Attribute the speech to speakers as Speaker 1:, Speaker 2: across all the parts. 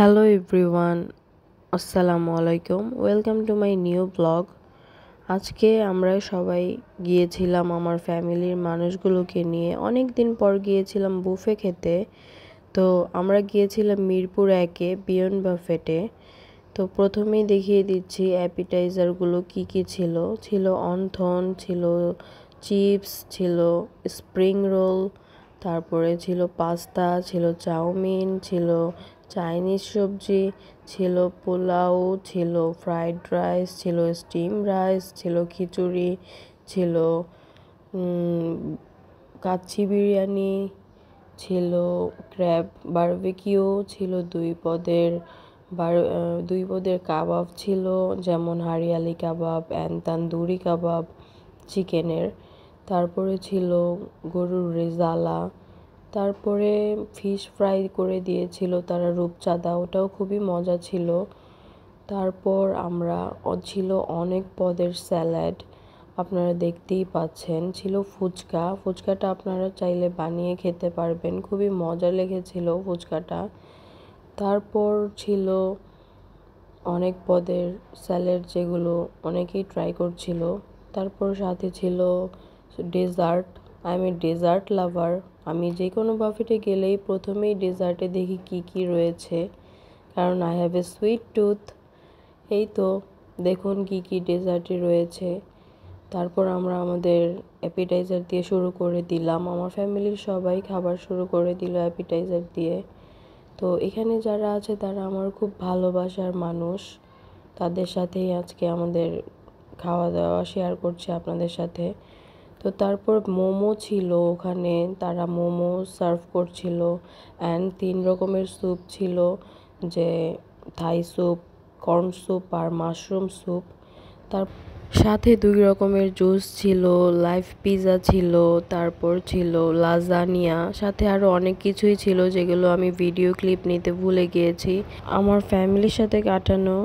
Speaker 1: Hello everyone, আসসালামু আলাইকুম। Welcome to my new blog. আজকে আমরা সবাই গিয়েছিলাম আমার ফ্যামিলির মানুষগুলোকে নিয়ে। অনেক দিন পর গিয়েছিলাম বুফে খেতে। তো আমরা গিয়েছিলাম মিরপুর 1-এ বিয়ন্ড বাফেটে। তো প্রথমেই দেখিয়ে দিচ্ছি অ্যাপিটাইজারগুলো কি কি ছিল। ছিল অন্থন, ছিল চিপস, ছিল স্প্রিং রোল, তারপরে ছিল পাস্তা, ছিল চাউমিন, ছিল চাইনিজ সবজি, ছিল পোলাও, ছিল ফ্রাইড রাইস, ছিল স্টিম রাইস, ছিল খিচুড়ি, ছিল কাচ্চি বিরিয়ানি, ছিল ক্র্যাব বারবিকিউ, ছিল দুই পদের কাবাব ছিল, যেমন হারিয়ালি কাবাব অ্যান্ড তান্দুরি কাবাব চিকেনের। তারপরে ছিল গরুর রেজালা। তারপরে ফিশ ফ্রাই করে দিয়েছিল তারা রূপচাঁদা, ওটাও খুবই মজা ছিল। তারপর ছিল অনেক পদের স্যালাড, আপনারা দেখতেই পাচ্ছেন। ছিল ফুচকাটা আপনারা চাইলে বানিয়ে খেতে পারবেন, খুবই মজা লেগেছিল ফুচকাটা। তারপর ছিল অনেক পদের স্যালাড, যেগুলো অনেকেই ট্রাই করছিল। তারপর সাথে ছিল ডেজার্ট। আমি ডেজার্ট লাভার, আমি যে কোনো বাফেটে গেলেই প্রথমেই ডেজার্টে দেখি কি কি রয়েছে, কারণ I have a sweet tooth. এই তো দেখুন কি কি ডেজার্টে রয়েছে। তারপর আমরা আমাদের অ্যাপিটাইজার দিয়ে শুরু করে দিলাম। আমার ফ্যামিলির সবাই খাবার শুরু করে দিল অ্যাপিটাইজার দিয়ে। তো এখানে যারা আছে তারা আমার খুব ভালোবাসার মানুষ, তাদের সাথেই আজকে আমাদের খাওয়া দাওয়া শেয়ার করছি আপনাদের সাথে। তো তারপর মোমো ছিল ওখানে, তারা মোমো সার্ভ করছিল অ্যান্ড 3 রকমের স্যুপ ছিল, যে থাই স্যুপ, কর্ন স্যুপ আর মাশরুম স্যুপ। তার সাথে 2 রকমের জুস ছিল, লাইভ পিৎজা ছিল, তারপর ছিল লাজানিয়া, সাথে আরও অনেক কিছুই ছিল যেগুলো আমি ভিডিও ক্লিপ নিতে ভুলে গিয়েছি। আমার ফ্যামিলির সাথে কাটানো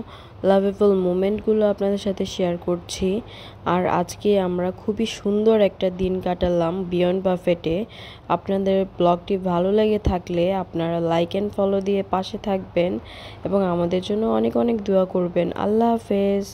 Speaker 1: লাভেবল মোমেন্টগুলো আপনাদের সাথে শেয়ার করছি। আর আজকে আমরা খুবই সুন্দর একটা দিন কাটালাম বিয়ন্ড বাফেটে। আপনাদের ব্লগটি ভালো লেগে থাকলে আপনারা লাইক অ্যান্ড ফলো দিয়ে পাশে থাকবেন এবং আমাদের জন্য অনেক অনেক দোয়া করবেন। আল্লাহ হাফেজ।